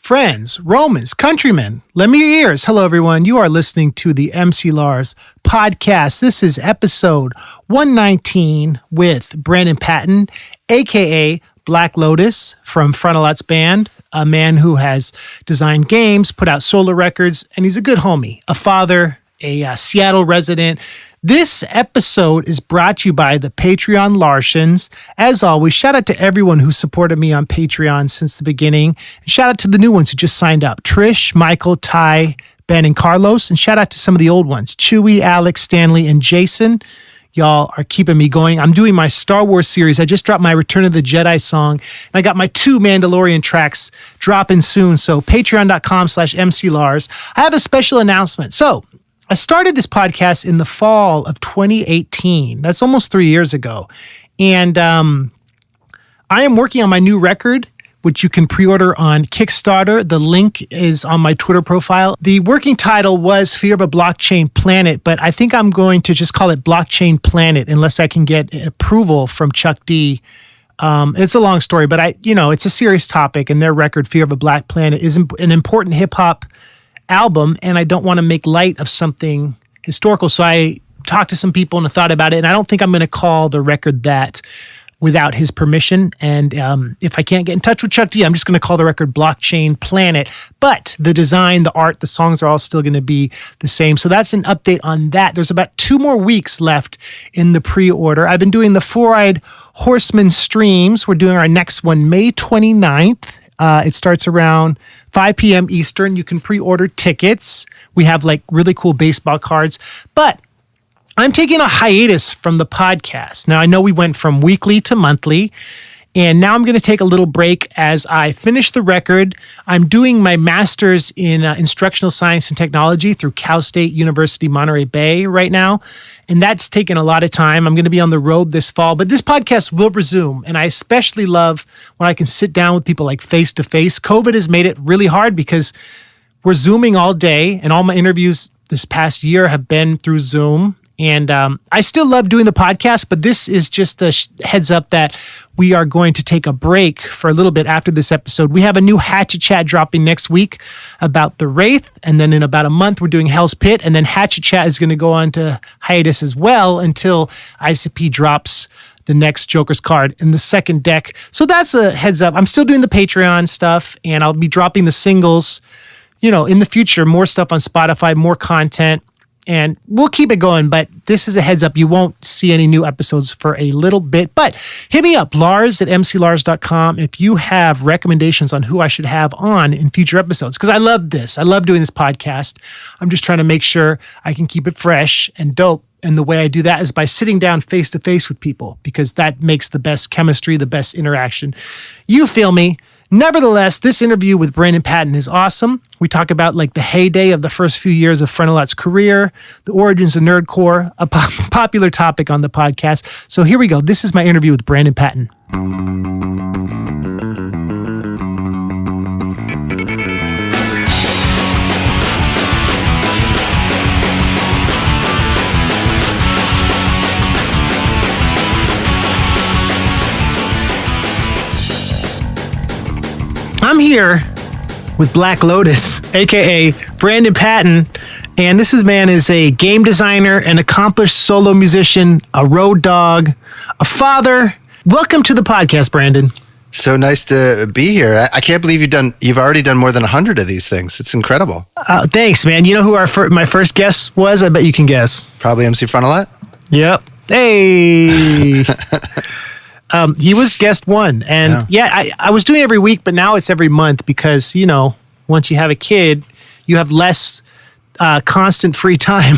friends, Romans, countrymen, lend me your ears. Hello, everyone. You are listening to the MC Lars podcast. This is episode 119 with Brandon Patton, a.k.a. Black Lotus from Frontalot's band, a man who has designed games, put out solo records, and he's a good homie, a father, a Seattle resident. This episode is brought to you by the Patreon Larsens. As always, shout out to everyone who supported me on Patreon since the beginning. And shout out to the new ones who just signed up. Trish, Michael, Ty, Ben, and Carlos. And shout out to some of the old ones. Chewy, Alex, Stanley, and Jason. Y'all are keeping me going. I'm doing my Star Wars series. I just dropped my Return of the Jedi song. And I got my 2 Mandalorian tracks dropping soon. So patreon.com/MCLars. I have a special announcement. So I started this podcast in the fall of 2018. That's almost 3 years ago. And I am working on my new record, which you can pre-order on Kickstarter. The link is on my Twitter profile. The working title was Fear of a Blockchain Planet, but I think I'm going to just call it Blockchain Planet unless I can get approval from Chuck D. It's a long story, but it's a serious topic, and their record, Fear of a Black Planet, is an important hip-hop album, and I don't want to make light of something historical. So I talked to some people and thought about it, and I don't think I'm going to call the record that without his permission. And if I can't get in touch with Chuck D, I'm just going to call the record Blockchain Planet. But the design, the art, the songs are all still going to be the same. So that's an update on that. There's about 2 more weeks left in the pre-order. I've been doing the Four-Eyed Horseman streams. We're doing our next one May 29th. It starts around 5 p.m. Eastern. You can pre-order tickets. We have really cool baseball cards. But I'm taking a hiatus from the podcast. Now, I know we went from weekly to monthly, and now I'm going to take a little break as I finish the record. I'm doing my master's in instructional science and technology through Cal State University, Monterey Bay right now, and that's taken a lot of time. I'm going to be on the road this fall, but this podcast will resume, and I especially love when I can sit down with people face to face. COVID has made it really hard because we're Zooming all day, and all my interviews this past year have been through Zoom. And I still love doing the podcast, but this is just a heads up that we are going to take a break for a little bit after this episode. We have a new Hatchet Chat dropping next week about the Wraith, and then in about a month we're doing Hell's Pit, and then Hatchet Chat is going to go on to hiatus as well until ICP drops the next Joker's card in the second deck. So that's a heads up. I'm still doing the Patreon stuff, and I'll be dropping the singles, in the future, more stuff on Spotify, more content. And we'll keep it going, but this is a heads up. You won't see any new episodes for a little bit. But hit me up, Lars at mclars.com, if you have recommendations on who I should have on in future episodes. Because I love this. I love doing this podcast. I'm just trying to make sure I can keep it fresh and dope. And the way I do that is by sitting down face to face with people, because that makes the best chemistry, the best interaction. You feel me? Nevertheless, this interview with Brandon Patton is awesome. We talk about the heyday of the first few years of Frontalot's career, the origins of nerdcore, a popular topic on the podcast. So here we go. This is my interview with Brandon Patton. I'm here with Black Lotus, a.k.a. Brandon Patton, and this man is a game designer, an accomplished solo musician, a road dog, a father. Welcome to the podcast, Brandon. So nice to be here. I can't believe you've already done more than 100 of these things. It's incredible. Thanks, man. You know who my first guest was? I bet you can guess. Probably MC Frontalot? Yep. Hey! He was guest 1, and I was doing it every week, but now it's every month because, once you have a kid, you have less constant free time.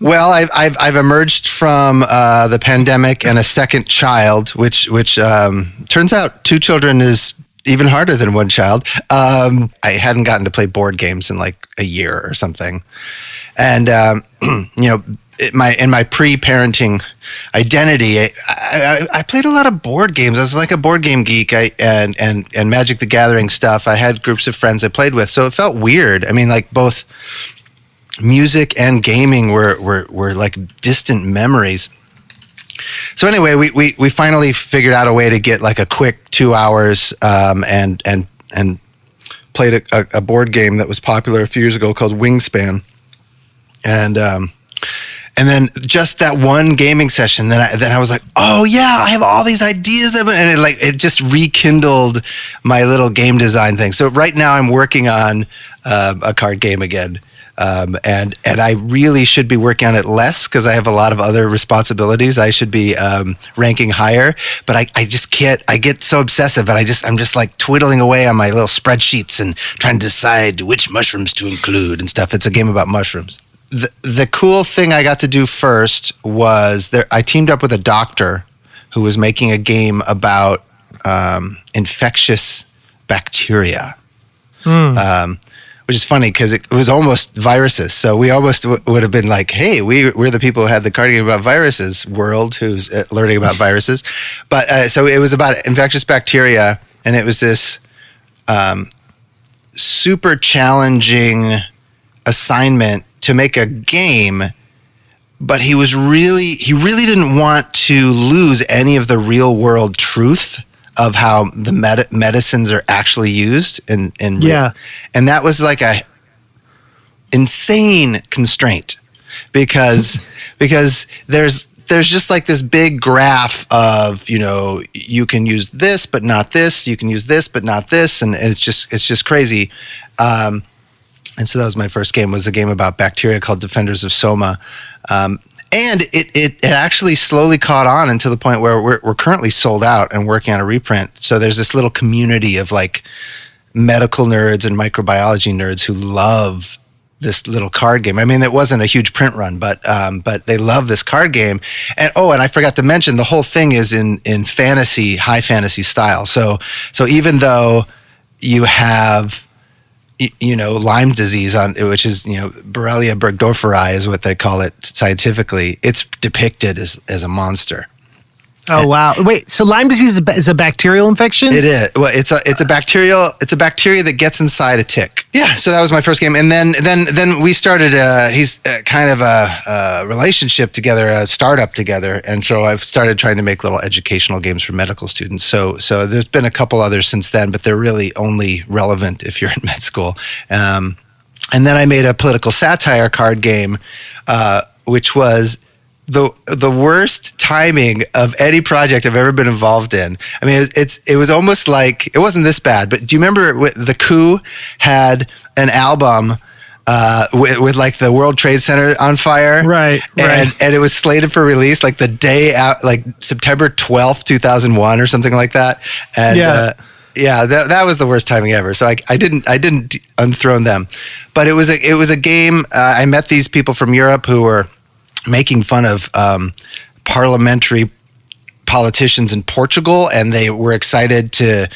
Well, I've emerged from the pandemic and a second child, which turns out 2 children is even harder than 1 child. I hadn't gotten to play board games in a year or something, and in my pre-parenting identity, I played a lot of board games. I was like a board game geek, and Magic the Gathering stuff. I had groups of friends I played with, so it felt weird. I mean, both music and gaming were distant memories. So anyway, we finally figured out a way to get a quick 2 hours and played a board game that was popular a few years ago called Wingspan, and then just that one gaming session, then I was like, oh yeah, I have all these ideas, and it just rekindled my little game design thing. So right now I'm working on a card game again. And I really should be working on it less because I have a lot of other responsibilities. I should be ranking higher, but I just can't. I get so obsessive, and I'm just like twiddling away on my little spreadsheets and trying to decide which mushrooms to include and stuff. It's a game about mushrooms. The cool thing I got to do first was I teamed up with a doctor who was making a game about infectious bacteria. Which is funny because it was almost viruses. So we almost would have been like, hey, we're the people who had the card game about viruses world who's learning about viruses. But so it was about infectious bacteria, and it was this super challenging assignment to make a game. But he really didn't want to lose any of the real world truth of how the medicines are actually used, and that was like a insane constraint because there's just like this big graph of, you can use this but not this, you can use this but not this, and it's just crazy. And so that was my first game. Was a game about bacteria called Defenders of Soma. And it actually slowly caught on until the point where we're currently sold out and working on a reprint. So there's this little community of like medical nerds and microbiology nerds who love this little card game. I mean, it wasn't a huge print run, but they love this card game. And I forgot to mention, the whole thing is in fantasy, high fantasy style. So even though you have Lyme disease which is, Borrelia burgdorferi is what they call it scientifically. It's depicted as a monster. Oh, wow. Wait, so Lyme disease is a bacterial infection? It is. Well, it's a bacteria that gets inside a tick. Yeah. So that was my first game. And then we started he's kind of a relationship together, a startup together. And so I've started trying to make little educational games for medical students. So there's been a couple others since then, but they're really only relevant if you're in med school. And then I made a political satire card game, which was the worst timing of any project I've ever been involved in. I mean, it was almost like, it wasn't this bad, but do you remember The Coup had an album with like the World Trade Center on fire? Right. And it was slated for release like the day out, like September 12th, 2001 or something like that. And that was the worst timing ever. So I didn't unthrone them, but it was a game. I met these people from Europe who were making fun of parliamentary politicians in Portugal, and they were excited to,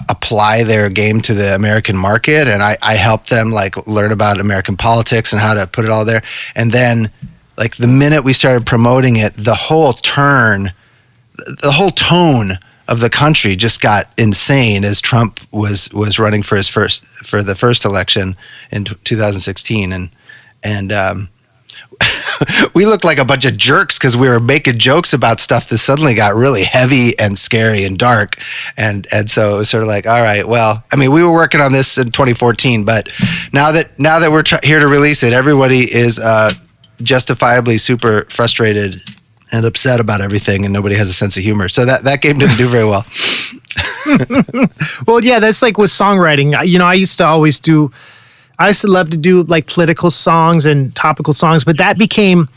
apply their game to the American market. And I helped them like learn about American politics and how to put it all there. And then, like the minute we started promoting it, the whole tone of the country just got insane as Trump was running for the first election in 2016, and we looked like a bunch of jerks because we were making jokes about stuff that suddenly got really heavy and scary and dark. And so it was sort of like, all right, well, I mean, we were working on this in 2014, but now that we're here to release it, everybody is justifiably super frustrated and upset about everything, and nobody has a sense of humor. So that game didn't do very well. Well, yeah, that's like with songwriting. I used to love to do like political songs and topical songs, but that became,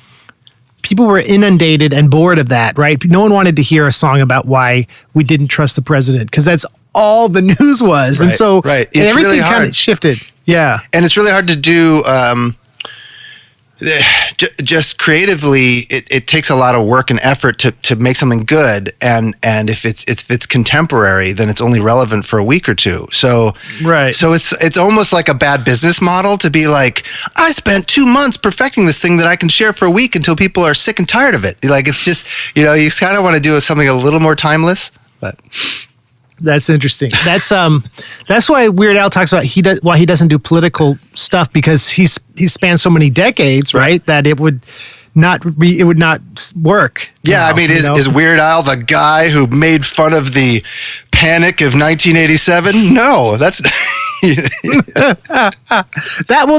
people were inundated and bored of that, right? No one wanted to hear a song about why we didn't trust the president because that's all the news was. Right, and so everything really kind of shifted. Yeah. And it's really hard to do just creatively. It takes a lot of work and effort to make something good, and if it's contemporary, then it's only relevant for a week or two. So it's almost like a bad business model to be like, I spent 2 months perfecting this thing that I can share for a week until people are sick and tired of it. Like, it's just, you kind of want to do something a little more timeless, but. That's interesting. That's why Weird Al talks about why he doesn't do political stuff, because he spans so many decades, right? That it would it would not work. Yeah, now, I mean, you know? is Weird Al the guy who made fun of the Panic of 1987? No, that's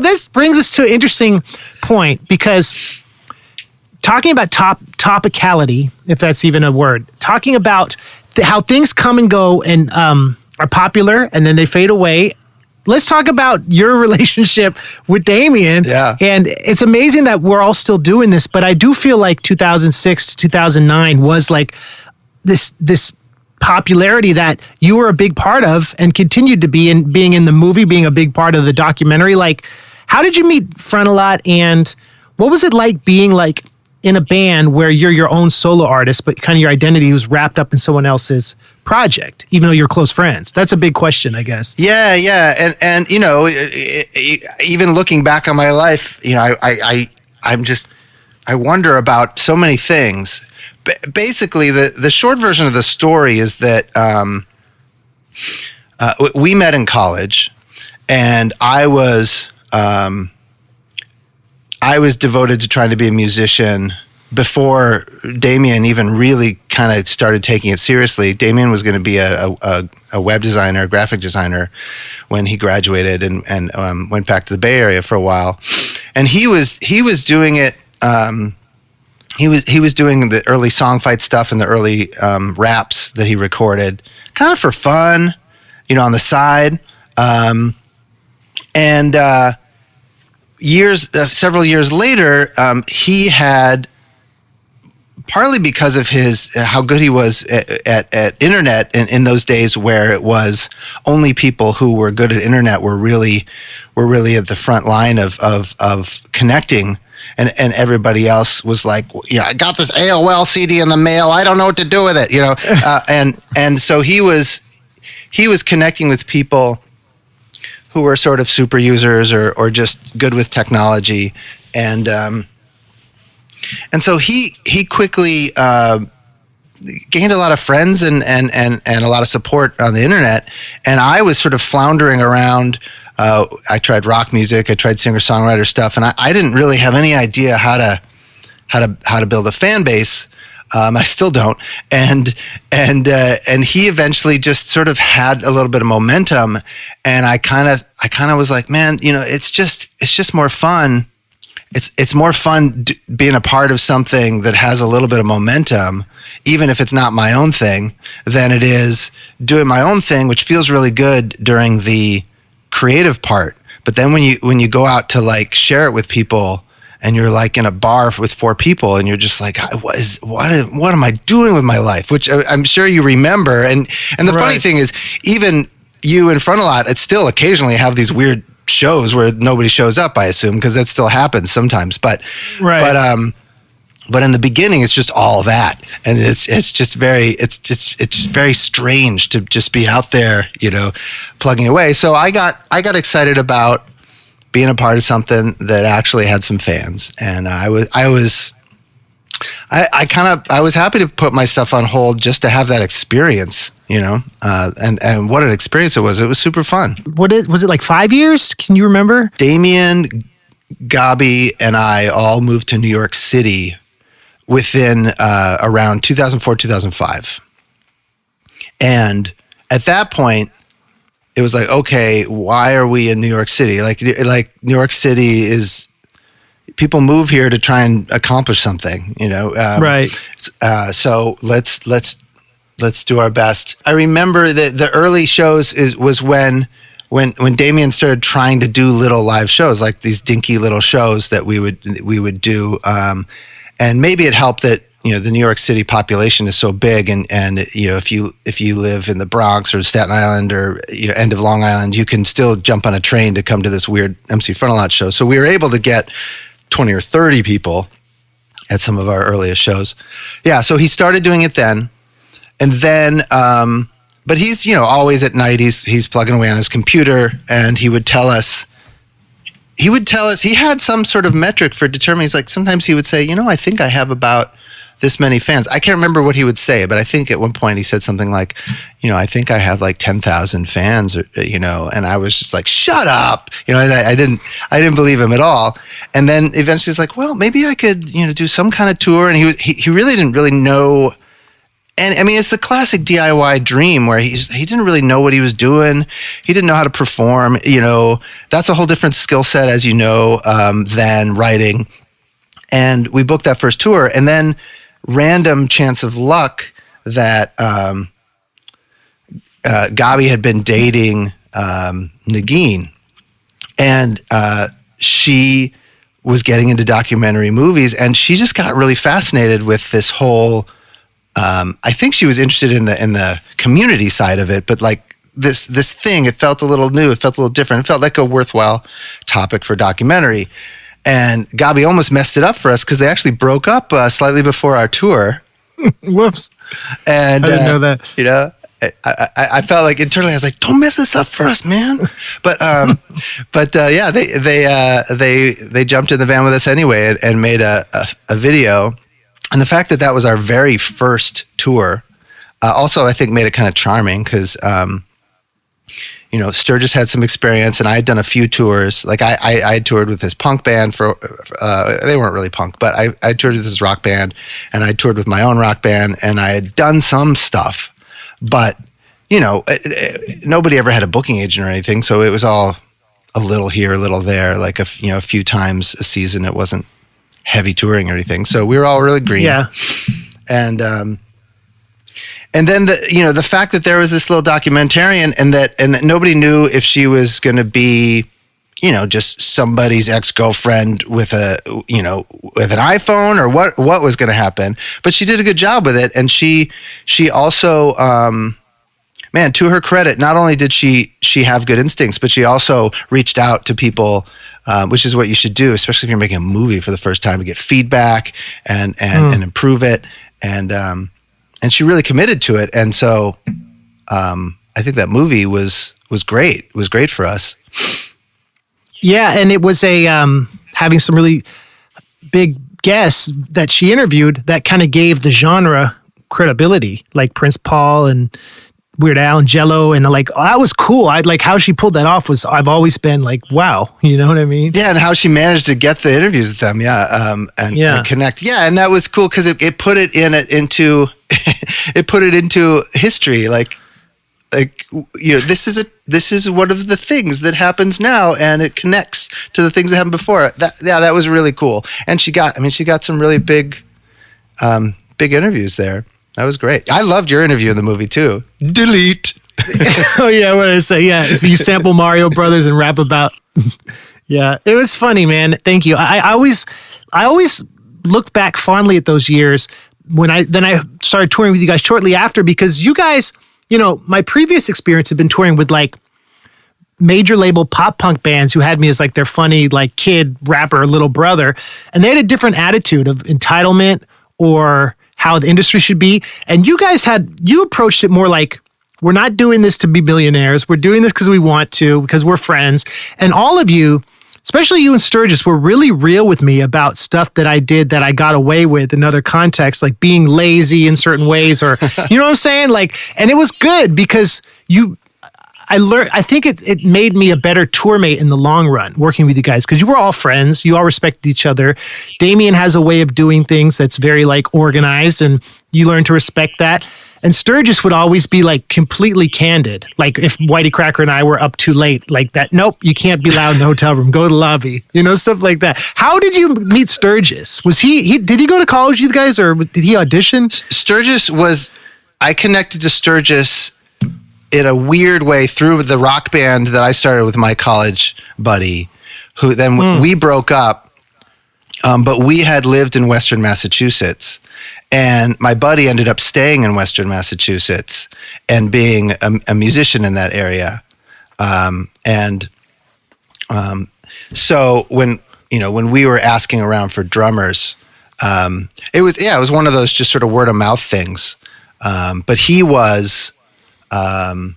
This brings us to an interesting point, because talking about topicality, if that's even a word, talking about how things come and go and are popular and then they fade away. Let's talk about your relationship with Damien. Yeah. And it's amazing that we're all still doing this, but I do feel like 2006 to 2009 was like this popularity that you were a big part of and continued to be in, being in the movie, being a big part of the documentary. Like, how did you meet Frontalot, and what was it like being like in a band where you're your own solo artist, but kind of your identity was wrapped up in someone else's project, even though you're close friends? That's a big question, I guess. Yeah. And you know, even looking back on my life, you know, I wonder about so many things. Basically, the short version of the story is that we met in college, and I was devoted to trying to be a musician before Damien even really kind of started taking it seriously. Damien was going to be a web designer, a graphic designer, when he graduated and went back to the Bay Area for a while, and he was doing it. He was doing the early song fight stuff and the early raps that he recorded, kind of for fun, you know, on the side. Several years later, he had, partly because of how good he was at internet in those days, where it was only people who were good at internet were really at the front line of connecting. And everybody else was like, you know, I got this AOL CD in the mail. I don't know what to do with it, you know. And so he was connecting with people who were sort of super users or just good with technology, and so he quickly gained a lot of friends and a lot of support on the internet. And I was sort of floundering around. I tried rock music, I tried singer-songwriter stuff, and I didn't really have any idea how to build a fan base. I still don't. And he eventually just sort of had a little bit of momentum, and I kind of was like, man, you know, it's just more fun. It's more fun being a part of something that has a little bit of momentum, even if it's not my own thing, than it is doing my own thing, which feels really good during the creative part. But then when you go out to like share it with people, and you're like in a bar with 4 people, and you're just like, what am I doing with my life? Which I'm sure you remember. And the funny thing is, even you and Frontalot, it still occasionally have these weird shows where nobody shows up, I assume, because that still happens sometimes. But in the beginning, it's just all that, and it's just very strange to just be out there, you know, plugging away. So I got excited about being a part of something that actually had some fans, and I was happy to put my stuff on hold just to have that experience, you know, and what an experience it was. It was super fun. Was it like 5 years? Can you remember? Damien, Gabi, and I all moved to New York City within around 2004, 2005. And at that point, it was like, okay, why are we in New York City? Like New York City is, people move here to try and accomplish something, you know? Right. So let's do our best. I remember that the early shows was when Damien started trying to do little live shows, like these dinky little shows that we would do. And maybe it helped that, you know, the New York City population is so big, and you know, if you live in the Bronx or Staten Island or, you know, end of Long Island, you can still jump on a train to come to this weird MC Frontalot show. So we were able to get 20 or 30 people at some of our earliest shows. Yeah, so he started doing it then, and then but he's, you know, always at night he's plugging away on his computer, and he would tell us he had some sort of metric for determining. He's like, sometimes he would say, you know, I think I have about this many fans. I can't remember what he would say, but I think at one point he said something like, I think I have like 10,000 fans, and I was just like, shut up. And I didn't believe him at all. And then eventually he's like, well, maybe I could, do some kind of tour. And he really didn't really know. And I mean, it's the classic DIY dream where he didn't really know what he was doing. He didn't know how to perform. That's a whole different skill set, as than writing. And we booked that first tour, and then random chance of luck that Gabi had been dating Nagin, and she was getting into documentary movies, and she just got really fascinated with this whole. I think she was interested in the community side of it, but like this thing, it felt a little new, it felt a little different, it felt like a worthwhile topic for documentary. And Gabi almost messed it up for us because they actually broke up slightly before our tour. Whoops! And I didn't know that. I felt like internally I was like, "Don't mess this up for us, man." But yeah, they jumped in the van with us anyway and made a video. And the fact that was our very first tour, also I think made it kind of charming because, Sturgis had some experience and I had done a few tours. Like I had toured with his punk band they weren't really punk, but I toured with his rock band and I toured with my own rock band and I had done some stuff, but nobody ever had a booking agent or anything. So it was all a little here, a little there, like a few times a season. It wasn't heavy touring or anything. So we were all really green. Yeah. And then the fact that there was this little documentarian and that nobody knew if she was going to be, just somebody's ex-girlfriend with with an iPhone or what was going to happen, but she did a good job with it. And she also, man, to her credit, not only did she have good instincts, but she also reached out to people, which is what you should do, especially if you're making a movie for the first time, to get feedback and improve it. And she really committed to it. And so I think that movie was great. It was great for us. Yeah, and it was having some really big guests that she interviewed that kind of gave the genre credibility, like Prince Paul and Weird Al and Jello, and like that was cool. I'd like how she pulled that off. I've always been like, wow, you know what I mean? Yeah, and how she managed to get the interviews with them, and connect. Yeah, and that was cool because it put it into it put it into history. Like this is one of the things that happens now, and it connects to the things that happened before. That was really cool. And she got some really big interviews there. That was great. I loved your interview in the movie too. Delete. Oh yeah, what did I say? Yeah, if you sample Mario Brothers and rap about. Yeah, it was funny, man. Thank you. I always look back fondly at those years when I started touring with you guys shortly after, because you guys, my previous experience had been touring with like major label pop punk bands who had me as like their funny like kid rapper little brother, and they had a different attitude of entitlement or how the industry should be. And you guys you approached it more like, we're not doing this to be millionaires. We're doing this because we want to, because we're friends. And all of you, especially you and Sturgis, were really real with me about stuff that I did that I got away with in other contexts, like being lazy in certain ways, or, you know what I'm saying? Like, and it was good because I learned, I think it made me a better tour mate in the long run, working with you guys, because you were all friends. You all respected each other. Damien has a way of doing things that's very like organized, and you learn to respect that. And Sturgis would always be like completely candid. Like if Whitey Cracker and I were up too late, like that, nope, you can't be loud in the hotel room, go to the lobby, stuff like that. How did you meet Sturgis? Was did he go to college with you guys, or did he audition? I connected to Sturgis in a weird way through the rock band that I started with my college buddy, who then we broke up, but we had lived in Western Massachusetts, and my buddy ended up staying in Western Massachusetts and being a musician in that area. So when we were asking around for drummers, it was one of those just sort of word of mouth things. But he was, I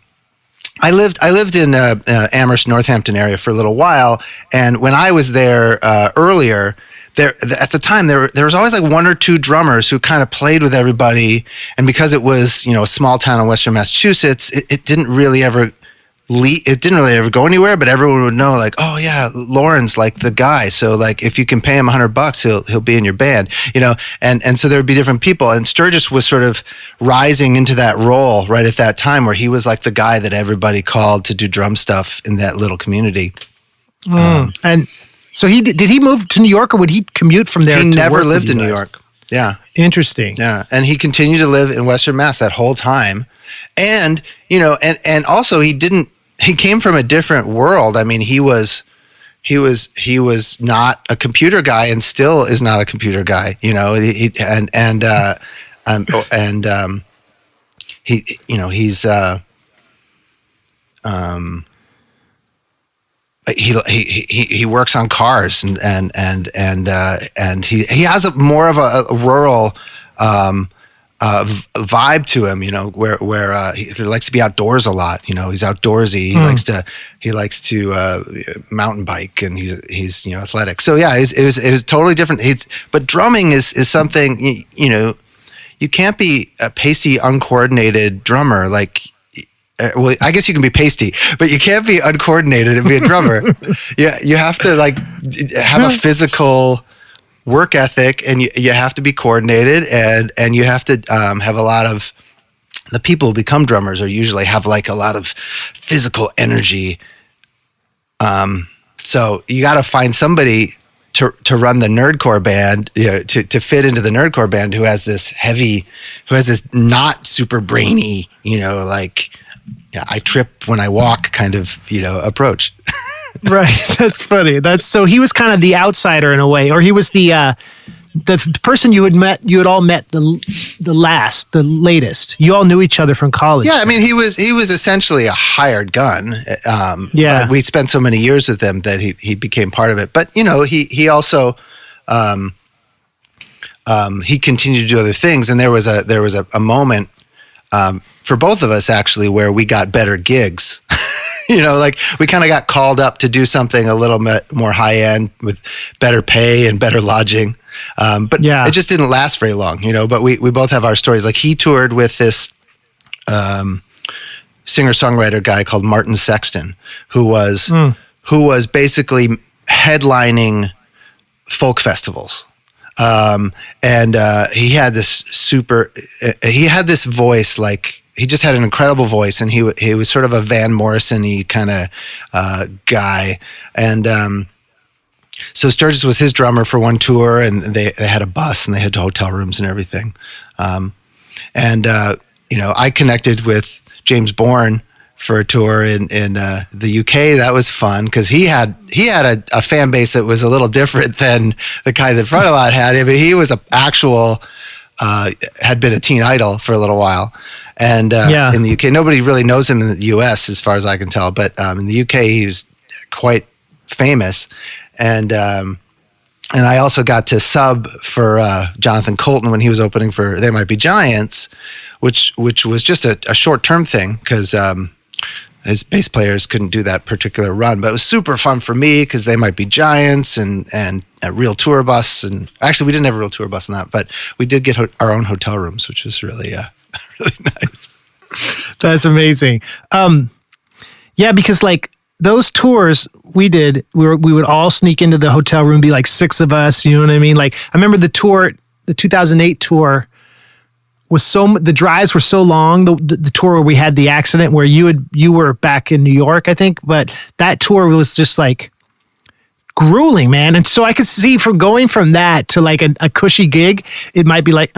lived in Amherst, Northampton area for a little while, and when I was there earlier, at the time there was always like one or two drummers who kind of played with everybody, and because it was, you know, a small town in Western Massachusetts, it didn't really ever go anywhere, but everyone would know, like, oh yeah, Lauren's like the guy. So like, if you can pay him $100, he'll be in your band, you know? And so there would be different people. And Sturgis was sort of rising into that role right at that time, where he was like the guy that everybody called to do drum stuff in that little community. And so did he move to New York, or would he commute from there? He never lived in New York. Yeah. Interesting. Yeah. And he continued to live in Western Mass that whole time. And, you know, and also he came from a different world. I mean, he was not a computer guy, and still is not a computer guy, you know, he, you know, he's, he works on cars, and he has more of a rural vibe to him, you know, where he likes to be outdoors a lot. You know, he's outdoorsy. He likes to mountain bike, and he's you know, athletic. So yeah, it was totally different. But drumming is something, you know, you can't be a pasty, uncoordinated drummer. Like, well, I guess you can be pasty, but you can't be uncoordinated and be a drummer. Yeah, you have to like have a physical work ethic, and you have to be coordinated, and you have to have a lot of, the people who become drummers are usually have like a lot of physical energy. So you got to find somebody to run the nerdcore band, you know, to fit into the nerdcore band, who has this not super brainy, you know, like, yeah, I trip when I walk kind of, you know, approach. Right. That's funny. So he was kind of the outsider in a way, or he was the person you had all met the latest. You all knew each other from college. Yeah. I mean, he was essentially a hired gun. Yeah. But we spent so many years with him that he became part of it. But, you know, he also, he continued to do other things. And there was a moment, for both of us actually, where we got better gigs. You know, like we kind of got called up to do something a little bit more high end with better pay and better lodging. But yeah, it just didn't last very long, you know, but we both have our stories. Like, he toured with this singer-songwriter guy called Martin Sexton, who was basically headlining folk festivals. And he had this voice, like, he just had an incredible voice, and he was sort of a Van Morrison-y kind of guy. And so Sturgis was his drummer for one tour, and they had a bus, and they had hotel rooms and everything. You know, I connected with James Bourne for a tour in the UK. That was fun because he had a fan base that was a little different than the kind that Frontalot had. I mean, he was had been a teen idol for a little while. And in the UK, nobody really knows him in the US as far as I can tell. But in the UK, he's quite famous. And I also got to sub for Jonathan Colton when he was opening for They Might Be Giants, which was just a short-term thing because his bass players couldn't do that particular run. But it was super fun for me because They Might Be Giants and a real tour bus. And actually, we didn't have a real tour bus on that, but we did get our own hotel rooms, which was really really nice. That's amazing. Yeah, because like those tours we did, we would all sneak into the hotel room, be like 6 of us, you know what I mean? Like, I remember the 2008 tour was the drives were so long, the tour where we had the accident where you were back in New York, I think, but that tour was just like grueling, man. And so I could see from going from that to like a cushy gig, it might be like,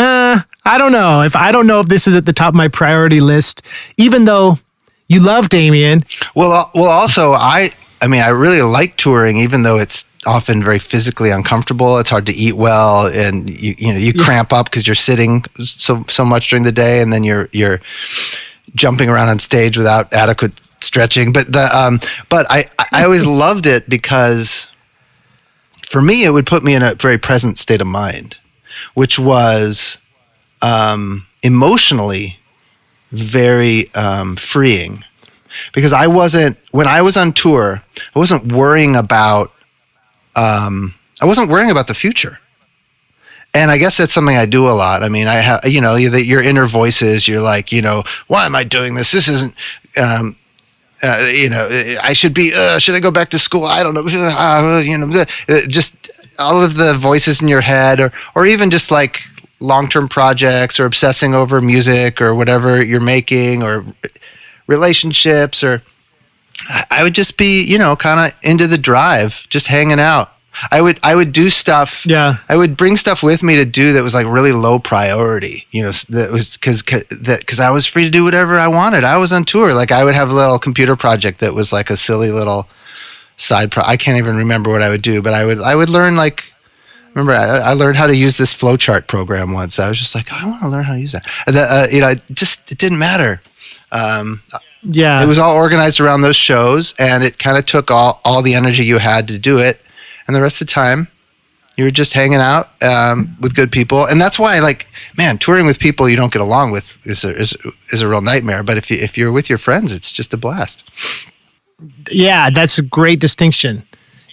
I don't know if this is at the top of my priority list, even though you love Damien. Well, also I mean, I really like touring, even though it's often very physically uncomfortable. It's hard to eat well, and you cramp up because you're sitting so much during the day, and then you're jumping around on stage without adequate stretching. But I always loved it because for me it would put me in a very present state of mind, which was emotionally very freeing, because when I was on tour, I wasn't worrying about I wasn't worrying about the future. And I guess that's something I do a lot. I mean, I have, your inner voices, you're like, why am I doing this? This isn't, I should be, should I go back to school? I don't know. Just all of the voices in your head or even just like long-term projects or obsessing over music or whatever you're making or relationships, or I would just be, kind of into the drive, just hanging out. I would do stuff. Yeah. I would bring stuff with me to do that was like really low priority, that was because I was free to do whatever I wanted. I was on tour. Like I would have a little computer project that was like a silly little side I can't even remember what I would do, but I would learn I learned how to use this flowchart program once. I was just like, I want to learn how to use that. It didn't matter. Yeah. It was all organized around those shows, and it kind of took all the energy you had to do it. And the rest of the time, you were just hanging out with good people. And that's why, touring with people you don't get along with is a real nightmare. But if you're with your friends, it's just a blast. Yeah, that's a great distinction.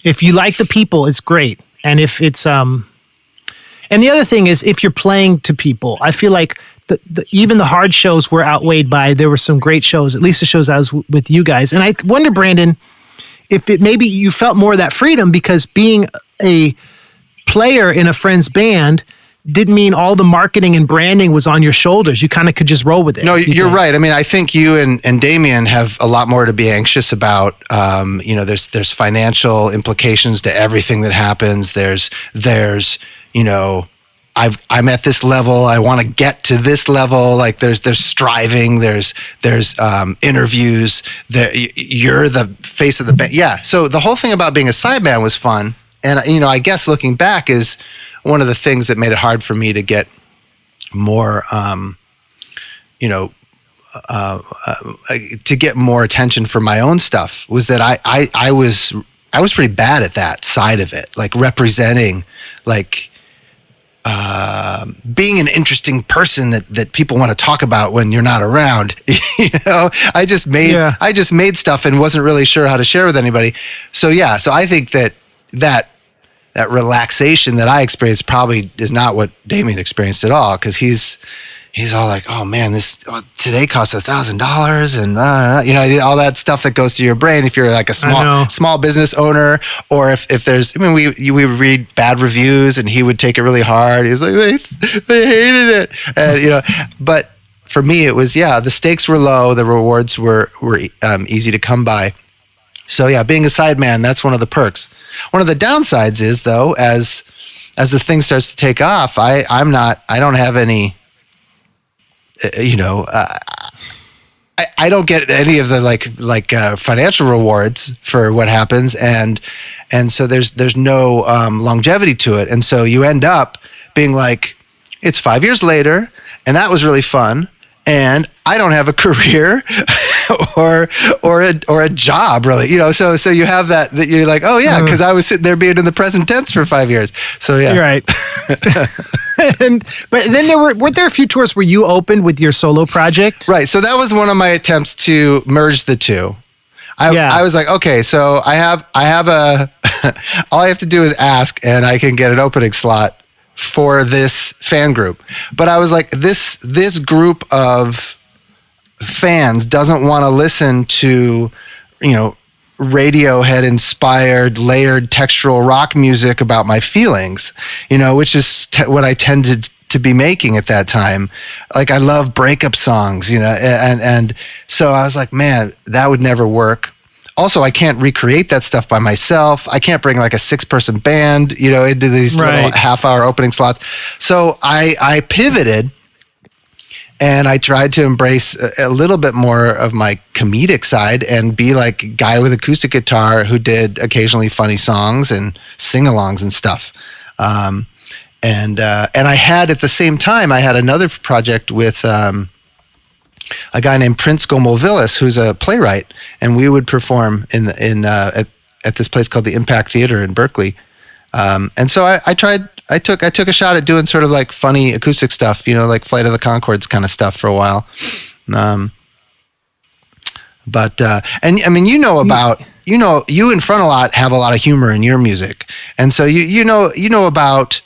If you like the people, it's great. And if it's and the other thing is, if you're playing to people, I feel like even the hard shows were outweighed by, there were some great shows, at least the shows I was with you guys. And I wonder, Brandon, if maybe you felt more of that freedom because being a player in a friend's band didn't mean all the marketing and branding was on your shoulders. You kind of could just roll with it. No, you're right. I mean, I think you and Damien have a lot more to be anxious about. There's financial implications to everything that happens. There's I'm at this level. I want to get to this level. Like there's striving. There's interviews. You're the face of the band. Yeah. So the whole thing about being a sideman was fun. And I guess looking back is one of the things that made it hard for me to get more, to get more attention for my own stuff was that I was pretty bad at that side of it, like representing, being an interesting person that people want to talk about when you're not around. I just made stuff and wasn't really sure how to share with anybody. So I think that relaxation that I experienced probably is not what Damien experienced at all, because he's all like, oh man, today costs $1,000 and all that stuff that goes to your brain if you're like a small business owner, or if there's, we would read bad reviews and he would take it really hard. He was like, they hated it, and but for me it was, the stakes were low, the rewards were easy to come by. So being a sideman, that's one of the perks. One of the downsides is, though, as the thing starts to take off, I don't have any. I don't get any of the financial rewards for what happens, and so there's no longevity to it, and so you end up being like, it's 5 years later, and that was really fun, and I don't have a career or a job really, so you have that you're like, oh yeah, because I was sitting there being in the present tense for 5 years. So yeah, you're right. But then weren't there a few tours where you opened with your solo project? Right. So that was one of my attempts to merge the two. I was like, okay, so I have all I have to do is ask and I can get an opening slot for this fan group. But I was like, this group of fans doesn't want to listen to, Radiohead inspired layered textural rock music about my feelings, which is what I tended to be making at that time. Like I love breakup songs, and so I was like, man, that would never work. Also, I can't recreate that stuff by myself. I can't bring like a 6-person band, into these little half-hour opening slots. So I pivoted and I tried to embrace a little bit more of my comedic side and be like a guy with acoustic guitar who did occasionally funny songs and sing-alongs and stuff. And I had, at the same time, I had another project with a guy named Prince Gomovillis, who's a playwright, and we would perform at this place called the Impact Theater in Berkeley. And so I took a shot at doing sort of like funny acoustic stuff, like Flight of the Conchords kind of stuff for a while. But and I mean, about you and Frontalot have a lot of humor in your music, and so you know about.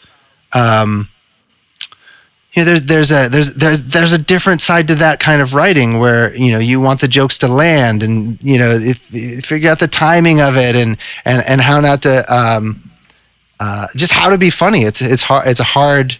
There's a different side to that kind of writing where you want the jokes to land, and figure out the timing of it, and how not to just how to be funny. It's hard. It's a hard.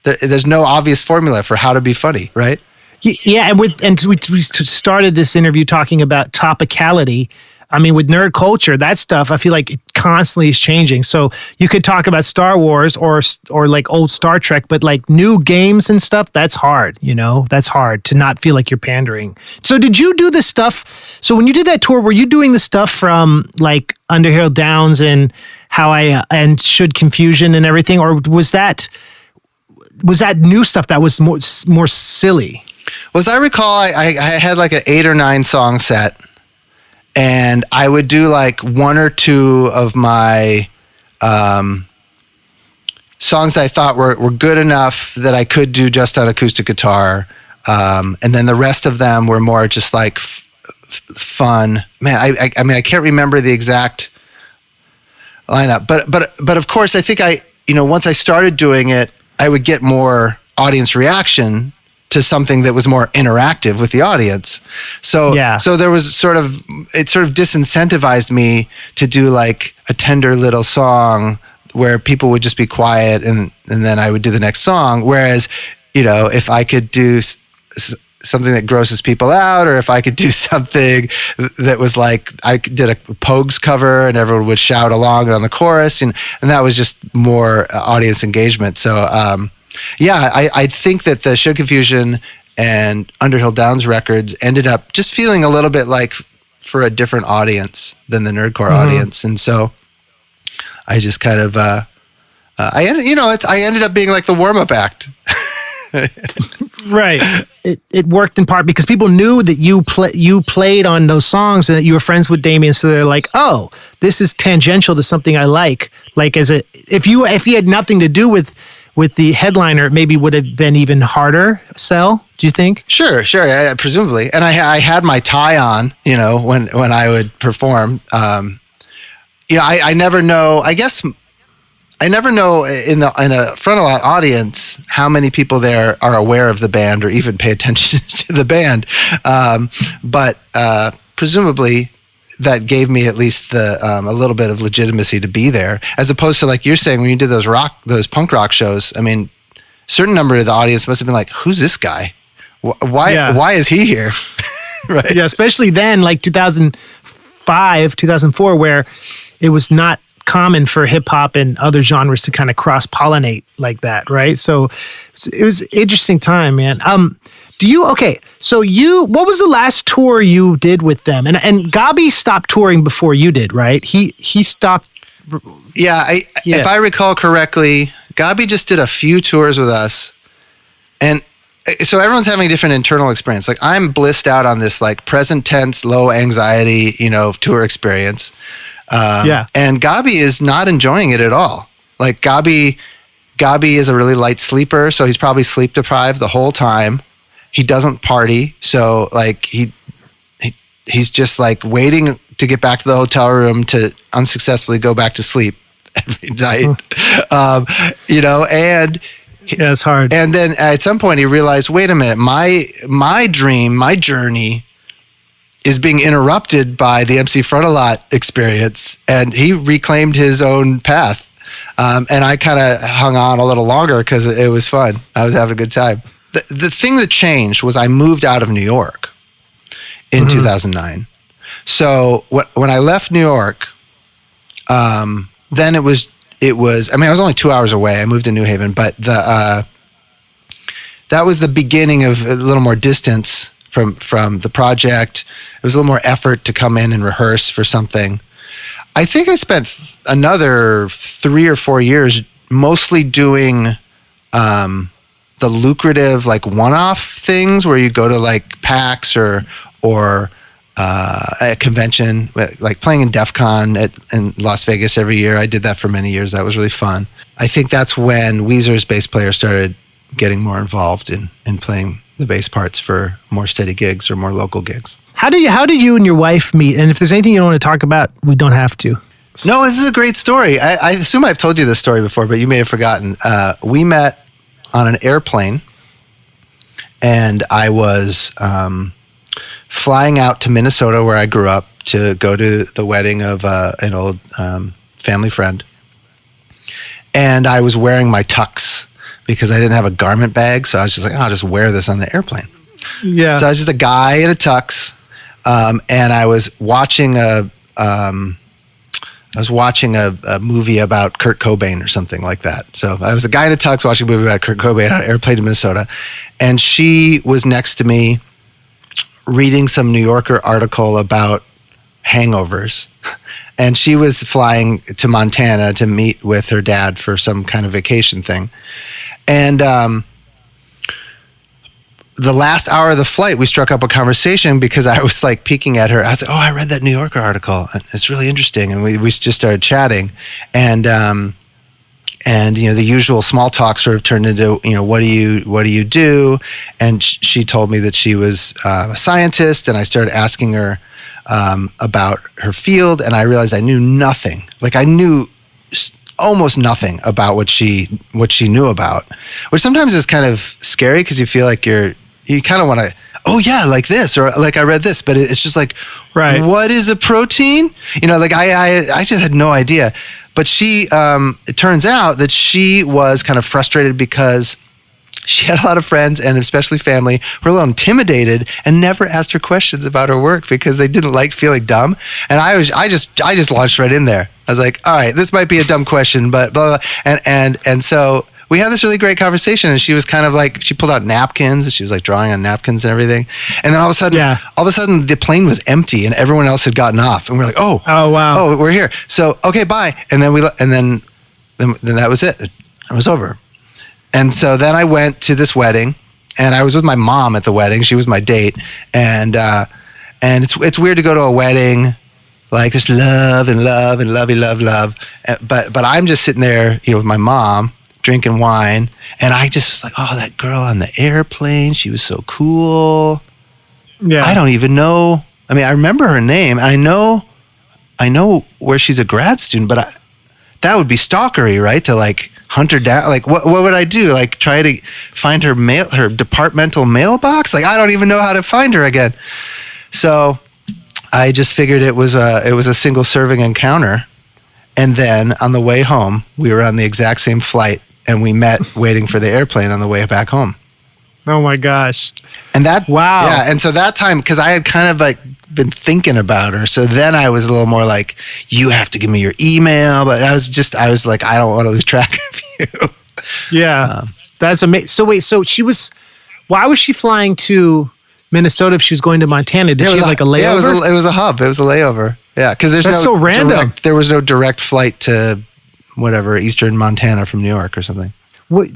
There's no obvious formula for how to be funny, right? Yeah, and we started this interview talking about topicality. I mean, with nerd culture, that stuff, I feel like it constantly is changing. So you could talk about Star Wars or like old Star Trek, but like new games and stuff, that's hard, That's hard to not feel like you're pandering. So did you do this stuff? So when you did that tour, were you doing the stuff from like Underhill Downs and and Should Confusion and everything? Or was that new stuff that was more silly? Well, as I recall, I had like an 8 or 9 song set. And I would do like 1 or 2 of my songs that I thought were good enough that I could do just on acoustic guitar. And then the rest of them were more just like fun. Man, I mean, I can't remember the exact lineup. But of course, I think once I started doing it, I would get more audience reaction to something that was more interactive with the audience. So there was sort of disincentivized me to do like a tender little song where people would just be quiet and then I would do the next song. Whereas, if I could do something that grosses people out, or if I could do something that was like, I did a Pogues cover and everyone would shout along on the chorus, and that was just more audience engagement. So, I think that the Show Confusion and Underhill Downs records ended up just feeling a little bit like for a different audience than the nerdcore audience, and so I just kind of I ended up being like the warm up act. Right. It worked in part because people knew that you played on those songs and that you were friends with Damien, so they're like, oh, this is tangential to something I like. Like if you had nothing to do with the headliner, it maybe would have been even harder sell. Do you think? Sure, presumably. And I had my tie on, when I would perform. I never know. I guess I never know in a Frontalot audience how many people there are aware of the band or even pay attention to the band. But presumably that gave me at least a little bit of legitimacy to be there, as opposed to like you're saying when you did those punk rock shows. I mean, a certain number of the audience must have been like, "Who's this guy? Why is he here?" Right? Yeah, especially then, like 2005, 2004, where it was not common for hip hop and other genres to kind of cross pollinate like that, right? So it was an interesting time, man. So what was the last tour you did with them? And Gabi stopped touring before you did, right? He stopped. Yeah, if I recall correctly, Gabi just did a few tours with us. And so everyone's having a different internal experience. Like I'm blissed out on this like present tense, low anxiety, tour experience. And Gabi is not enjoying it at all. Like Gabi is a really light sleeper, so he's probably sleep deprived the whole time. He doesn't party, so like he's just like waiting to get back to the hotel room to unsuccessfully go back to sleep every night. And it's hard. And then at some point he realized, wait a minute, my dream, my journey is being interrupted by the MC Frontalot experience, and he reclaimed his own path. And I kind of hung on a little longer because it was fun. I was having a good time. The thing that changed was I moved out of New York in 2009. So when I left New York, then it was. I mean, I was only 2 hours away. I moved to New Haven, but that was the beginning of a little more distance from the project. It was a little more effort to come in and rehearse for something. I think I spent another 3 or 4 years mostly doing the lucrative like one-off things where you go to like PAX or a convention, like playing in DEF CON in Las Vegas every year. I did that for many years. That was really fun. I think that's when Weezer's bass player started getting more involved in playing the bass parts for more steady gigs or more local gigs. How did you and your wife meet? And if there's anything you don't want to talk about, we don't have to. No, this is a great story. I assume I've told you this story before, but you may have forgotten. We met on an airplane, and I was flying out to Minnesota, where I grew up, to go to the wedding of an old family friend. And I was wearing my tux because I didn't have a garment bag, so I was just like, I'll just wear this on the airplane. Yeah. So I was just a guy in a tux, and I was watching a movie about Kurt Cobain or something like that. So I was a guy in a tux watching a movie about Kurt Cobain on an airplane to Minnesota, and she was next to me reading some New Yorker article about hangovers. And she was flying to Montana to meet with her dad for some kind of vacation thing. And the last hour of the flight, we struck up a conversation because I was like peeking at her. I was like, I read that New Yorker article. It's really interesting. And we just started chatting. And the usual small talk sort of turned into, what do you do? And she told me that she was a scientist, and I started asking her about her field, and I realized I knew nothing. Like I knew almost nothing about what she knew about, which sometimes is kind of scary because you feel like you kind of want to, like this, or like I read this, but it's just like, right. What is a protein? I just had no idea. But she, it turns out that she was kind of frustrated because she had a lot of friends, and especially family, who were a little intimidated and never asked her questions about her work because they didn't like feeling dumb. And I just launched right in there. I was like, all right, this might be a dumb question, but blah, blah. And so we had this really great conversation, and she was kind of like, she pulled out napkins, and she was like drawing on napkins and everything. And then all of a sudden the plane was empty and everyone else had gotten off. And we're like, oh wow, we're here. So, okay, bye. And then then that was it. It was over. And so then I went to this wedding, and I was with my mom at the wedding. She was my date. And it's weird to go to a wedding like this, love and love and lovey love. But I'm just sitting there, with my mom, drinking wine, and I just was like, that girl on the airplane, she was so cool. Yeah. I don't even know. I mean, I remember her name, and I know where she's a grad student, but that would be stalkery, right? To like hunt her down. Like, what would I do? Like, try to find her departmental mailbox? Like, I don't even know how to find her again. So I just figured it was a single serving encounter. And then on the way home, we were on the exact same flight, and we met waiting for the airplane on the way back home. Oh my gosh. And wow. Yeah. And so that time, because I had kind of like been thinking about her. So then I was a little more like, you have to give me your email. But I was like, I don't want to lose track of you. Yeah. That's amazing. So wait, why was she flying to Minnesota if she was going to Montana? Did she have like a layover? Yeah, it was a hub. It was a layover. Yeah. Because That's so random. There was no direct flight to whatever, Eastern Montana from New York or something.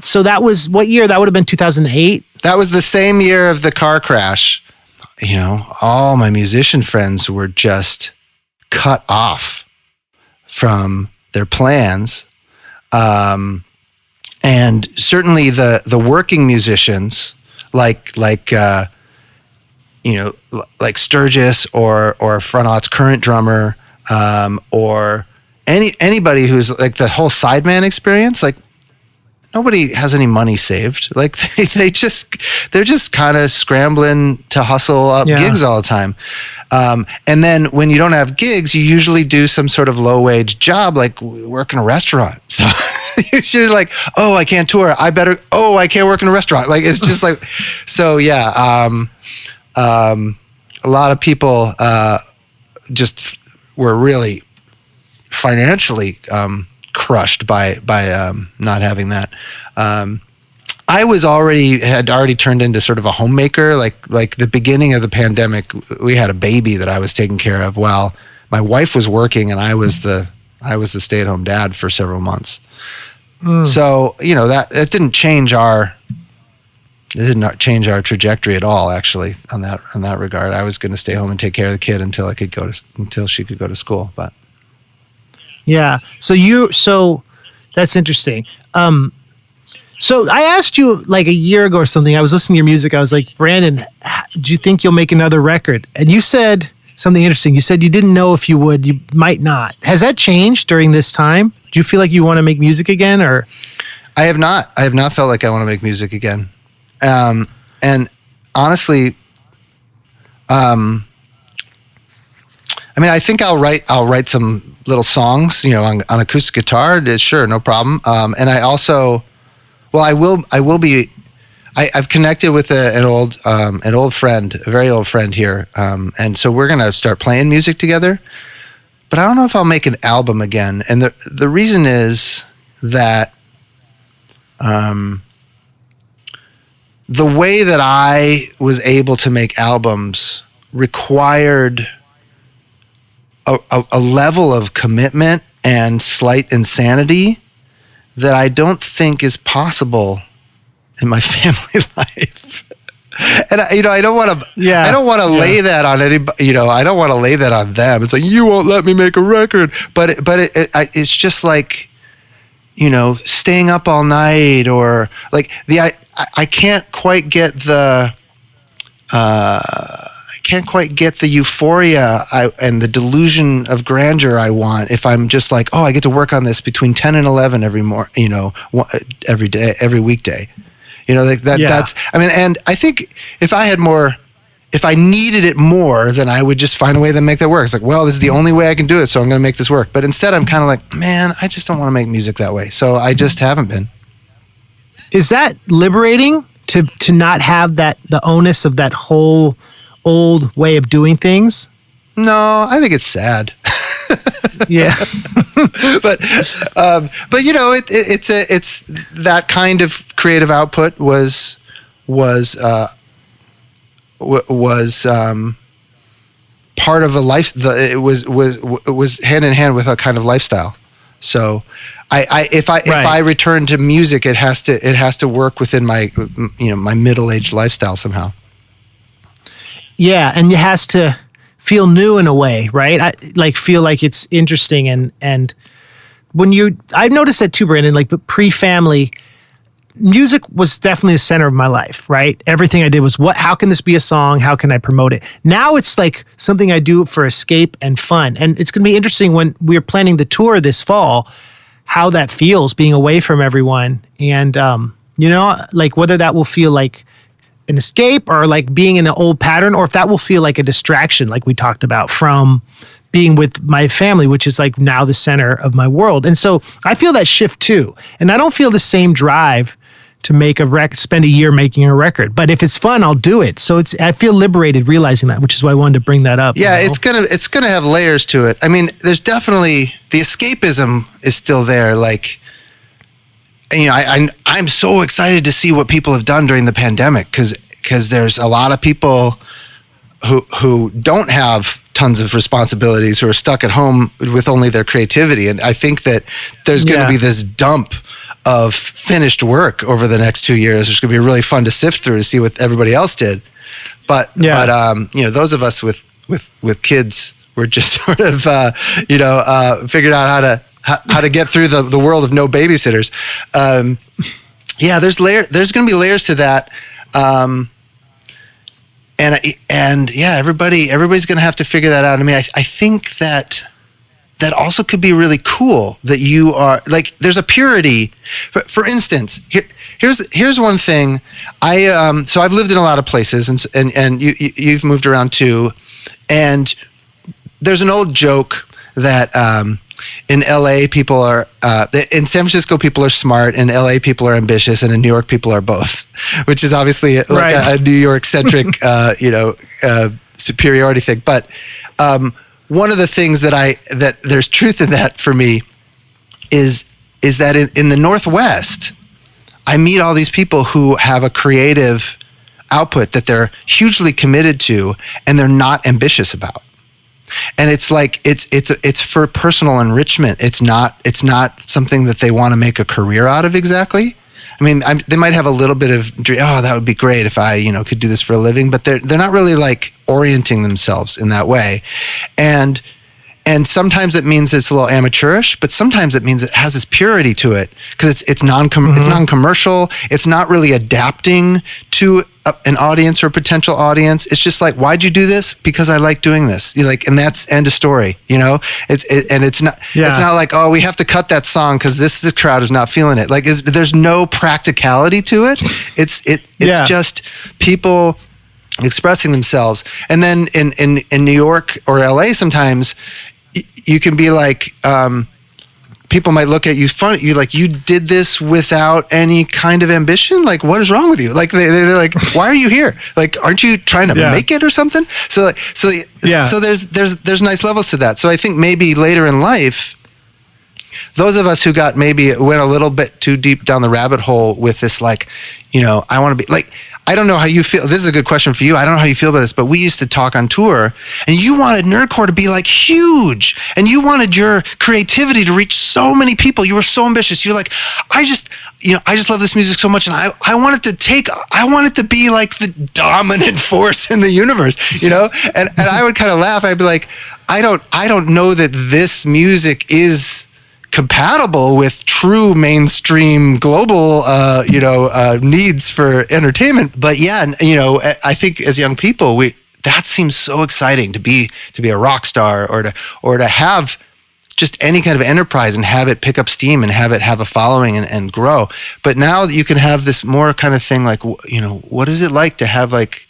So that was what year? That would have been 2008? That was the same year of the car crash. All my musician friends were just cut off from their plans. And certainly the working musicians, like Sturgis or Frontalot's current drummer, or anybody who's like the whole sideman experience, like nobody has any money saved. Like they're just kind of scrambling to hustle up gigs all the time. And then when you don't have gigs, you usually do some sort of low wage job, like work in a restaurant. So you're like, I can't tour. I can't work in a restaurant. Like, it's just like, so yeah. A lot of people, just were really financially, crushed by not having that. I had already turned into sort of a homemaker. Like the beginning of the pandemic, we had a baby that I was taking care of while my wife was working, and I was the stay-at-home dad for several months. So that didn't change our trajectory at all. Actually, on that regard, I was going to stay home and take care of the kid until she could go to school. But yeah, so that's interesting. So I asked you like a year ago or something. I was listening to your music. I was like, Brandon, do you think you'll make another record? And you said something interesting. You said you didn't know if you would, you might not. Has that changed during this time? Do you feel like you want to make music again, or? I have not. I have not felt like I want to make music again. And honestly, I mean, I think I'll write some little songs, on acoustic guitar. Sure, no problem. And I also, well, I will be. I've connected with an old friend, a very old friend here, and so we're gonna start playing music together. But I don't know if I'll make an album again. And the reason is that the way that I was able to make albums required a level of commitment and slight insanity that I don't think is possible in my family life. And I don't want to. Yeah, I don't want to lay that on anybody. I don't want to lay that on them. It's like, you won't let me make a record. But it's just like, staying up all night, or like I can't quite get the. I can't quite get the euphoria and the delusion of grandeur I want if I'm just like, oh, I get to work on this between 10 and 11 every day, every weekday. That's, and I think if I needed it more, then I would just find a way to make that work. It's like, well, this is the only way I can do it, so I'm going to make this work. But instead, I'm kind of like, man, I just don't want to make music that way. So I just haven't been. Is that liberating to not have the onus of that whole old way of doing things? No, I think it's sad. Yeah. but it's that kind of creative output was part of a life. It was hand in hand with a kind of lifestyle. So if I return to music, it has to work within my my middle-aged lifestyle somehow. Yeah, and it has to feel new in a way, right? I feel like it's interesting, and when I've noticed that too, Brandon. But pre-family, music was definitely the center of my life, right? Everything I did was how can this be a song? How can I promote it? Now it's like something I do for escape and fun, and it's going to be interesting when we're planning the tour this fall, how that feels being away from everyone, and whether that will feel like an escape or like being in an old pattern, or if that will feel like a distraction, like we talked about, from being with my family, which is like now the center of my world. And so I feel that shift too. And I don't feel the same drive to make spend a year making a record. But if it's fun, I'll do it. So I feel liberated realizing that, which is why I wanted to bring that up. Yeah, it's gonna have layers to it. I mean, there's definitely the escapism is still there. Like, I'm so excited to see what people have done during the pandemic because there's a lot of people who don't have tons of responsibilities, who are stuck at home with only their creativity. And I think that there's going to be this dump of finished work over the next 2 years. It's going to be really fun to sift through to see what everybody else did. But those of us with kids, we're just sort of figured out how to get through the world of no babysitters. There's going to be layers to that. Everybody's going to have to figure that out. I mean, I think that also could be really cool that you are like, there's a purity. For instance, here's one thing. So I've lived in a lot of places and you've moved around too. And there's an old joke that, in LA, people are, in San Francisco, people are smart, and LA people are ambitious, and in New York, people are both, which is obviously like a New York centric, superiority thing. But one of the things that there's truth in that for me is that in the Northwest, I meet all these people who have a creative output that they're hugely committed to, and they're not ambitious about. And it's like it's for personal enrichment. It's not something that they want to make a career out of exactly. I mean, they might have a little bit of dream. Oh, that would be great if I could do this for a living. But they're not really like orienting themselves in that way. And And sometimes it means it's a little amateurish, but sometimes it means it has this purity to it because it's non-commercial. It's not really adapting to an audience or a potential audience. It's just like, why'd you do this? Because I like doing this. You like, and that's end of story. You know, it's not like, oh, we have to cut that song because this crowd is not feeling it. Like, there's no practicality to it. It's just people expressing themselves. And then in New York or LA, sometimes you can be like, people might look at you funny. You like, you did this without any kind of ambition. Like, what is wrong with you? Like, they're like, why are you here? Like, aren't you trying to make it or something? So there's nice levels to that. So I think maybe later in life, those of us who went a little bit too deep down the rabbit hole with this, like, you know, I want to be like, I don't know how you feel. This is a good question for you. I don't know how you feel about this, but we used to talk on tour and you wanted nerdcore to be like huge and you wanted your creativity to reach so many people. You were so ambitious. You're like, I just love this music so much. And I want it to be like the dominant force in the universe, you know? And I would kind of laugh. I'd be like, I don't know that this music is compatible with true mainstream global, needs for entertainment. But yeah, you know, I think as young people, that seems so exciting to be a rock star or to have just any kind of enterprise and have it pick up steam and have it have a following and grow. But now you can have this more kind of thing, like, you know, what is it like to have like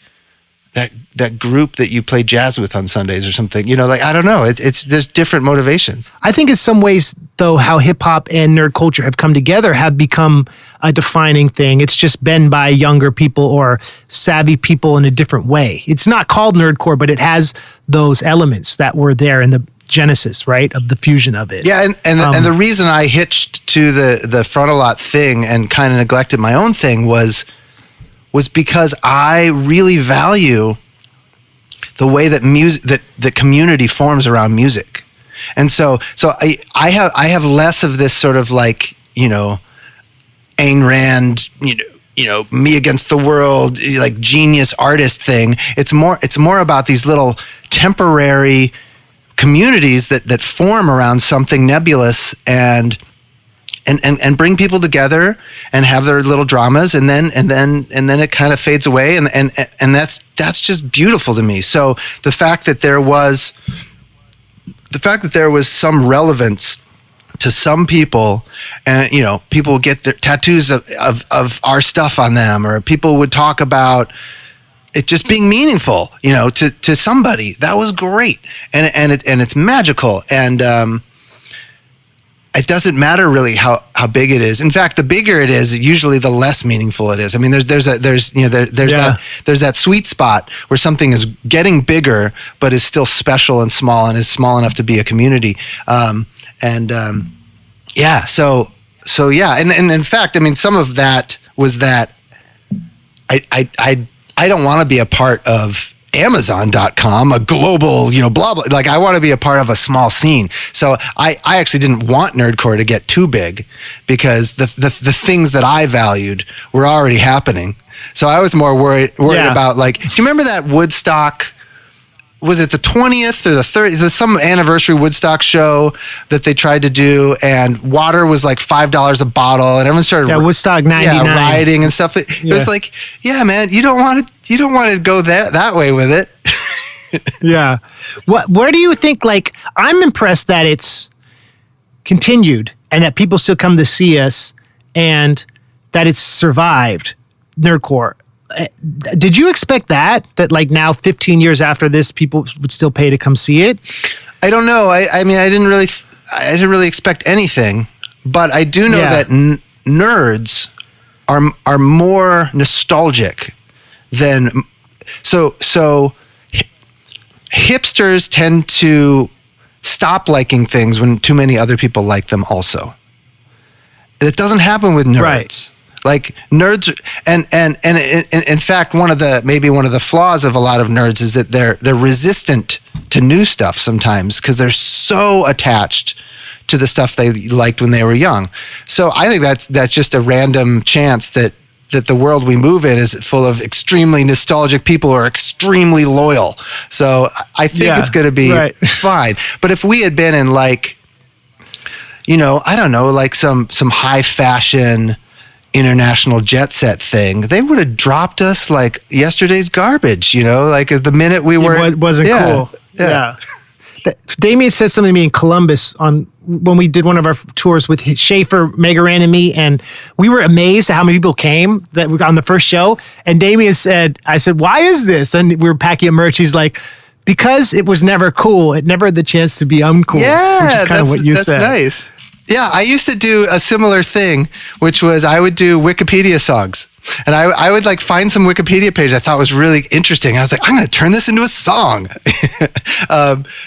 that group that you play jazz with on Sundays or something, you know, like, I don't know. There's different motivations. I think in some ways, though, how hip hop and nerd culture have come together have become a defining thing. It's just been by younger people or savvy people in a different way. It's not called nerdcore, but it has those elements that were there in the genesis, right, of the fusion of it. Yeah, and the reason I hitched to the Frontalot thing and kind of neglected my own thing was because I really value the way that music, that the community forms around music. And so I have less of this sort of like, you know, Ayn Rand, you know, me against the world, like genius artist thing. It's more about these little temporary communities that form around something nebulous and bring people together and have their little dramas, and then it kind of fades away, and that's just beautiful to me. So the fact that there was some relevance to some people, and you know, people would get their tattoos of our stuff on them, or people would talk about it just being meaningful, you know, to somebody, that was great, and it's magical, and it doesn't matter really how big it is. In fact, the bigger it is, usually the less meaningful it is. I mean, there's that sweet spot where something is getting bigger, but is still special and small enough to be a community. So yeah. And in fact, I mean, some of that was that I don't want to be a part of Amazon.com, a global, you know, blah, blah. Like, I want to be a part of a small scene. So I actually didn't want nerdcore to get too big because the things that I valued were already happening. So I was more worried about, like, do you remember that Woodstock? Was it the 20th or the 30th? There's some anniversary Woodstock show that they tried to do, and water was like $5 a bottle, and everyone started Woodstock 99 rioting and stuff. It was like, yeah, man, you don't want to go that way with it. Yeah. Where do you think, like, I'm impressed that it's continued and that people still come to see us and that it's survived nerdcore. Did you expect that like now 15 years after this, people would still pay to come see it? I don't know. I mean, I didn't really expect anything, but I do know that nerds are more nostalgic than so hipsters tend to stop liking things when too many other people like them also. It doesn't happen with nerds. Right. Like nerds, and in fact, one of the flaws of a lot of nerds is that they're resistant to new stuff sometimes because they're so attached to the stuff they liked when they were young. So I think that's just a random chance that that the world we move in is full of extremely nostalgic people who are extremely loyal. So I think it's going to be fine. But if we had been in like, I don't know, like some high fashion international jet set thing, they would have dropped us like yesterday's garbage, like the minute we were. It wasn't cool. Yeah. Damien said something to me in Columbus when we did one of our tours with Schaefer, Megaran, and me, and we were amazed at how many people came that we got on the first show. And Damien said, I said, why is this? And we were packing a merch. He's like, because it was never cool. It never had the chance to be uncool. Yeah, which is kind of what you said. That's nice. Yeah, I used to do a similar thing, which was I would do Wikipedia songs. And I would like find some Wikipedia page I thought was really interesting. I was like, I'm going to turn this into a song.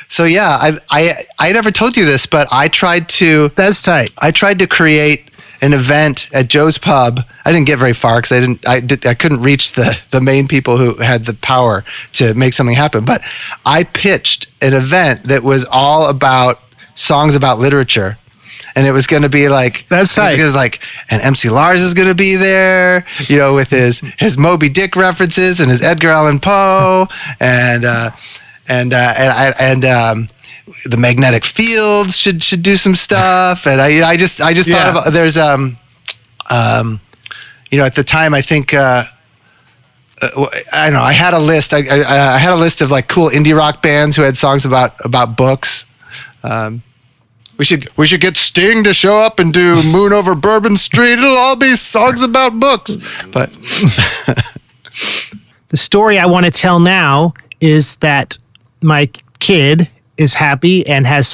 So yeah, I never told you this, but I tried to. That's tight. I tried to create an event at Joe's Pub. I didn't get very far because I couldn't reach the main people who had the power to make something happen. But I pitched an event that was all about songs about literature. And it was going to be like, that's tight. It was like, and MC Lars is going to be there, with his Moby Dick references and his Edgar Allan Poe and the magnetic fields should do some stuff. And I just thought of, there's at the time I think I don't know, I had a list. I had a list of like cool indie rock bands who had songs about books. We should get Sting to show up and do Moon Over Bourbon Street. It'll all be songs about books. But the story I want to tell now is that my kid is happy and has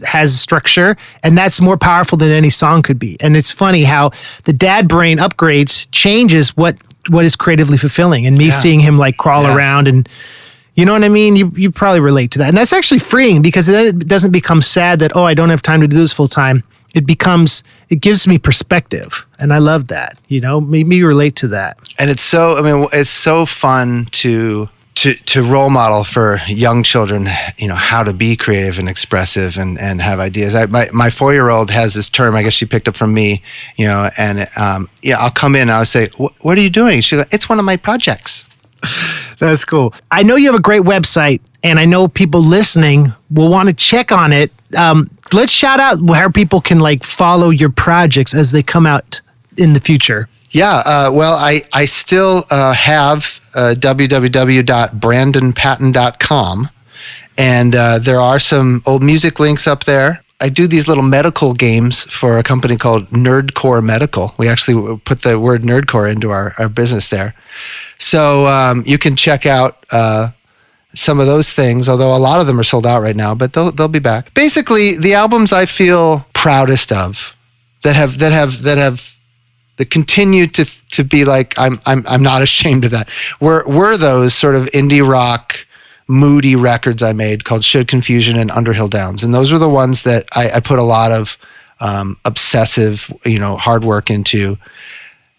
has structure, and that's more powerful than any song could be. And it's funny how the dad brain upgrades changes what is creatively fulfilling, and me seeing him like crawl around and. You know what I mean? You probably relate to that. And that's actually freeing because then it doesn't become sad that, I don't have time to do this full time. It gives me perspective. And I love that, maybe relate to that. And it's so fun to role model for young children, how to be creative and expressive and have ideas. My 4-year-old has this term, I guess she picked up from me, and I'll come in and I'll say, what are you doing? She'll go, it's one of my projects. That's cool. I know you have a great website, and I know people listening will want to check on it. Let's shout out where people can follow your projects as they come out in the future. Yeah, well, I still have www.brandonpatton.com, and there are some old music links up there. I do these little medical games for a company called Nerdcore Medical. We actually put the word nerdcore into our business there. So you can check out some of those things, although a lot of them are sold out right now, but they'll be back. Basically, the albums I feel proudest of that continue to be like I'm not ashamed of that were those sort of indie rock moody records I made called Should Confusion and Underhill Downs, and those were the ones that I put a lot of obsessive hard work into.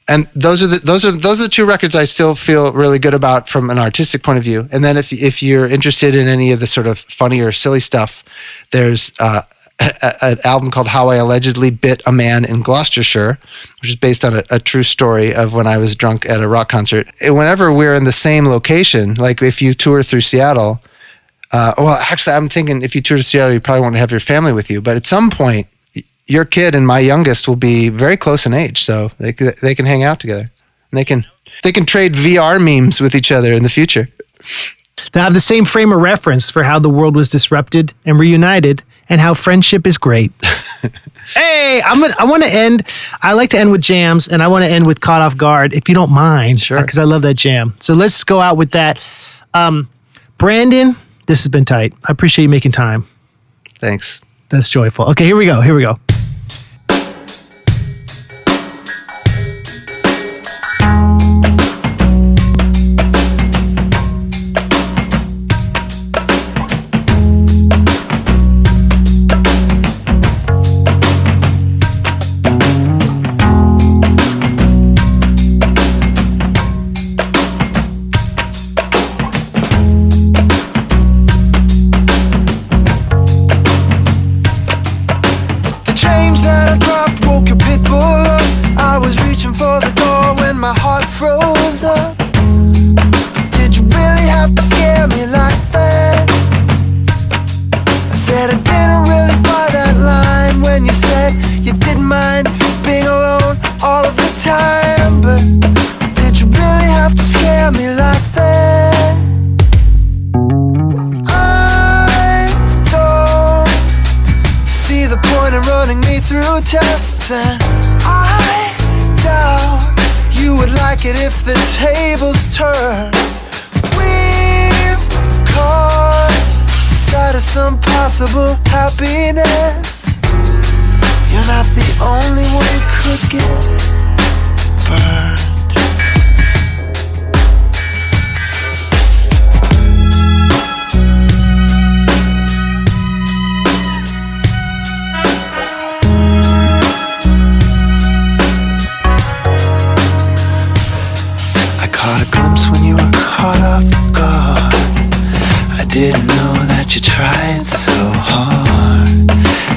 And those are the two records I still feel really good about from an artistic point of view. And then if you're interested in any of the sort of funny or silly stuff, there's an album called How I Allegedly Bit a Man in Gloucestershire, which is based on a true story of when I was drunk at a rock concert. And whenever we're in the same location, like if you tour through Seattle, actually I'm thinking if you tour to Seattle, you probably won't have your family with you, but at some point, your kid and my youngest will be very close in age, so they can hang out together. And they can trade VR memes with each other in the future. They'll have the same frame of reference for how the world was disrupted and reunited, and how friendship is great. Hey, I want to end. I like to end with jams, and I want to end with Caught Off Guard, if you don't mind. Sure. Because I love that jam. So let's go out with that. Brandon, this has been tight. I appreciate you making time. Thanks. That's joyful. Okay, here we go. I was reaching for the door when my heart froze up. Did you really have to scare me like that? I said I didn't really buy that line when you said you didn't mind being alone all of the time. But did you really have to scare me like that? I don't see the point in running me through tests, and I doubt you would like it if the tables turn. We've caught sight of some possible happiness. You're not the only one who could get burned. I caught a glimpse when you were caught off guard. I didn't know that you tried so hard.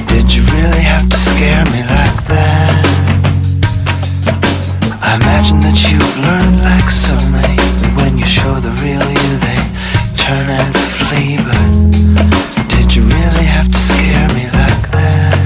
Did you really have to scare me like that? I imagine that you've learned like so many, that when you show the real you they turn and flee. But did you really have to scare me like that?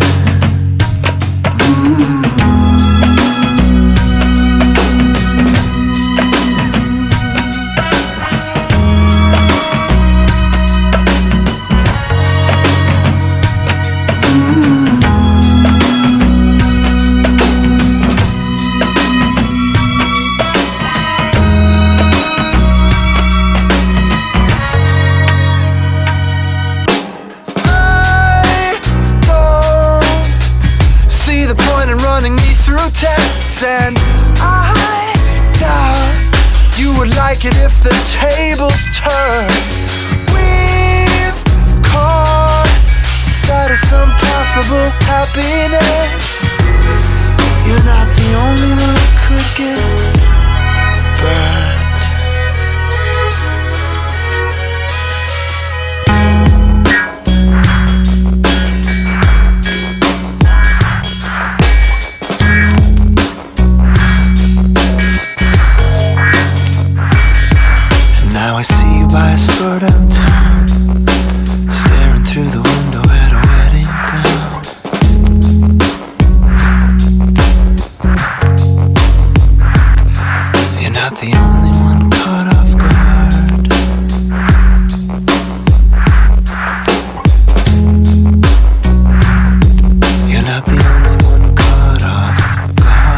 Tests, and I doubt you would like it if the tables turn. We've caught sight of some possible happiness. You're not the only one who could get burned. Now I see you by a store downtown, staring through the window at a wedding gown. You're not the only one caught off guard. You're not the only one caught off guard.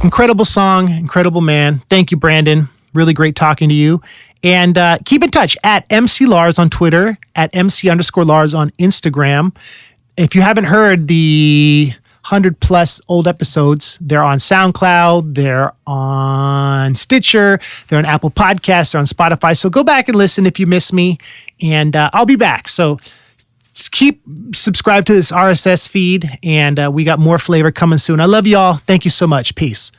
Incredible song, incredible man. Thank you, Brandon. Really great talking to you. And keep in touch at MC Lars on Twitter, at MC_Lars on Instagram. If you haven't heard the 100 plus old episodes, they're on SoundCloud, they're on Stitcher, they're on Apple Podcasts, they're on Spotify. So go back and listen if you miss me, and I'll be back. So keep subscribed to this RSS feed, and we got more flavor coming soon. I love y'all. Thank you so much. Peace.